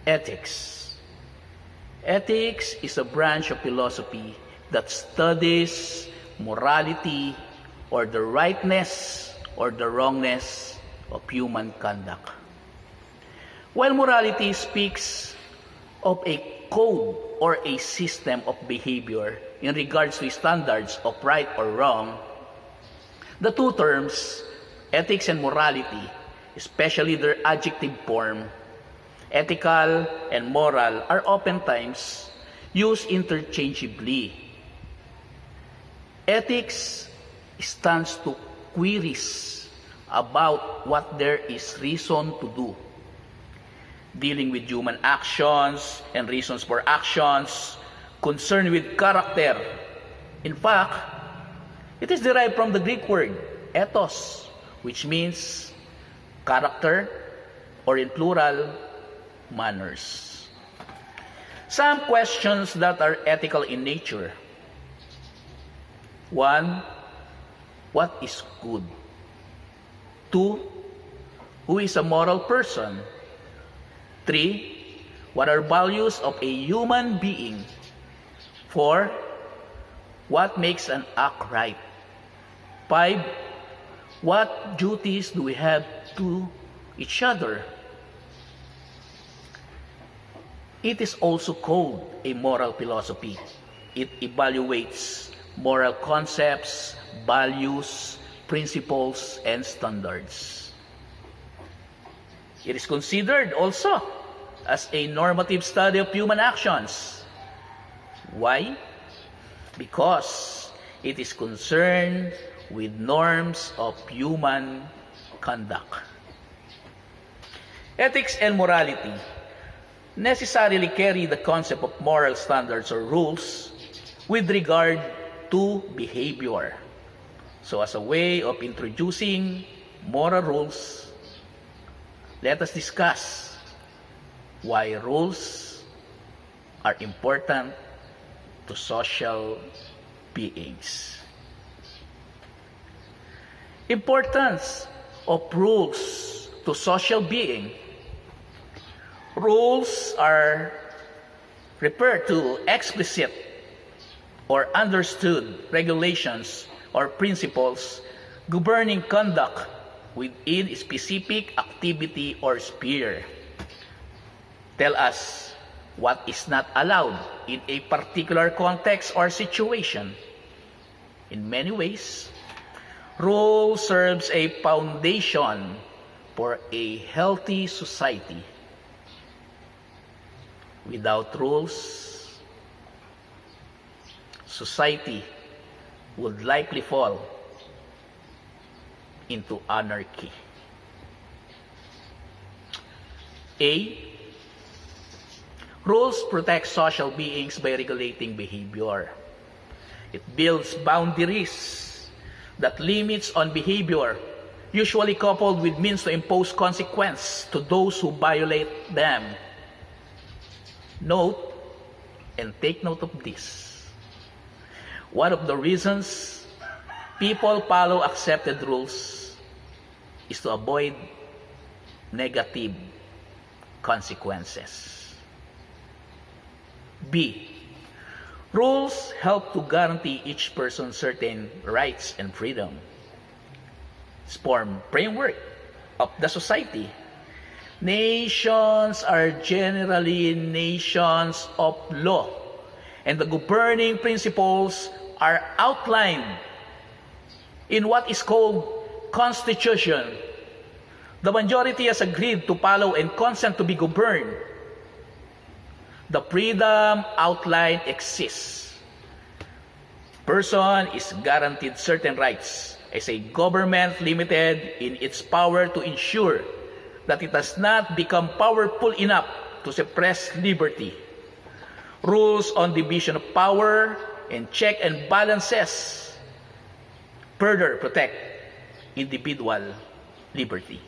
Ethics. Ethics is a branch of philosophy that studies morality or the rightness or the wrongness of human conduct. While morality speaks of a code or a system of behavior in regards to standards of right or wrong, the two terms, ethics and morality, especially their adjective form, ethical and moral, are oftentimes used interchangeably. Ethics stands to queries about what there is reason to do, dealing with human actions and reasons for actions, concerned with character. In fact, it is derived from the Greek word ethos, which means character, or in plural, manners. Some questions that are ethical in nature. 1. What is good? 2. Who is a moral person? 3. What are values of a human being? 4. What makes an act right? 5. What duties do we have to each other? It is also called a moral philosophy. It evaluates moral concepts, values, principles, and standards. It is considered also as a normative study of human actions. Why? Because it is concerned with norms of human conduct. Ethics and morality necessarily carry the concept of moral standards or rules with regard to behavior. So as a way of introducing moral rules, let us discuss why rules are important to social beings. Importance of rules to social being. Rules are referred to explicit or understood regulations or principles governing conduct within a specific activity or sphere. Tell us what is not allowed in a particular context or situation. In many ways, rule serves a foundation for a healthy society. Without rules, society would likely fall into anarchy. A. Rules protect social beings by regulating behavior. It builds boundaries that limits on behavior, usually coupled with means to impose consequence to those who violate them. Note, and take note of this, one of the reasons people follow accepted rules is to avoid negative consequences. B. Rules help to guarantee each person certain rights and freedom. Form framework of the society. Nations are generally nations of law, and the governing principles are outlined in what is called Constitution. The majority has agreed to follow and consent to be governed. The freedom outlined exists. Person is guaranteed certain rights as a government limited in its power to ensure that it does not become powerful enough to suppress liberty. Rules on division of power and check and balances further protect individual liberty.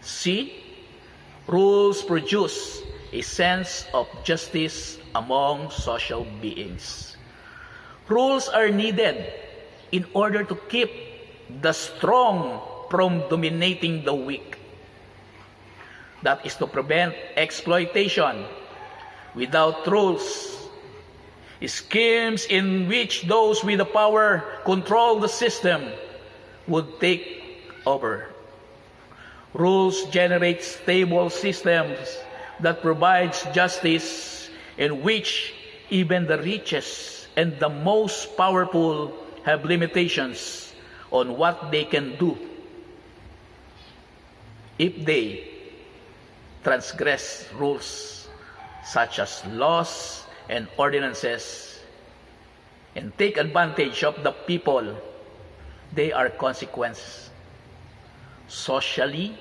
C. Rules produce a sense of justice among social beings. Rules are needed in order to keep the strong from dominating the weak. That is to prevent exploitation. Without rules, schemes in which those with the power control the system would take over. Rules generate stable systems that provides justice, in which even the richest and the most powerful have limitations on what they can do if they transgress rules such as laws and ordinances and take advantage of the people. They are consequences socially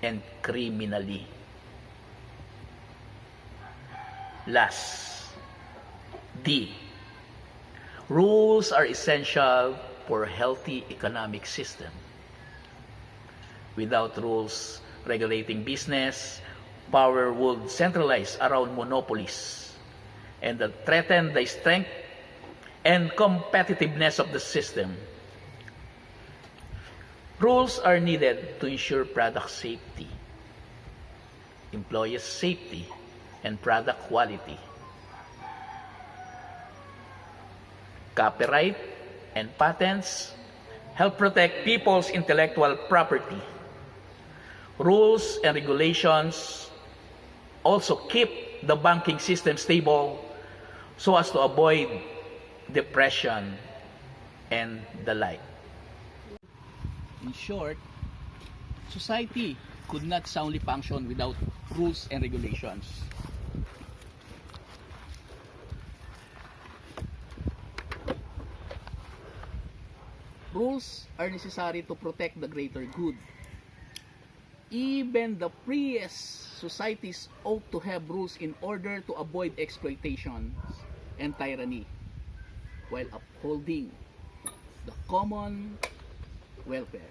and criminally. Last, D. Rules are essential for a healthy economic system. Without rules regulating business, power would centralize around monopolies and that threaten the strength and competitiveness of the system. Rules are needed to ensure product safety, employees' safety, and product quality. Copyright and patents help protect people's intellectual property. Rules and regulations also keep the banking system stable so as to avoid depression and the like. In short, society could not soundly function without rules and regulations. Rules are necessary to protect the greater good. Even the freest societies ought to have rules in order to avoid exploitation and tyranny while upholding the common welfare.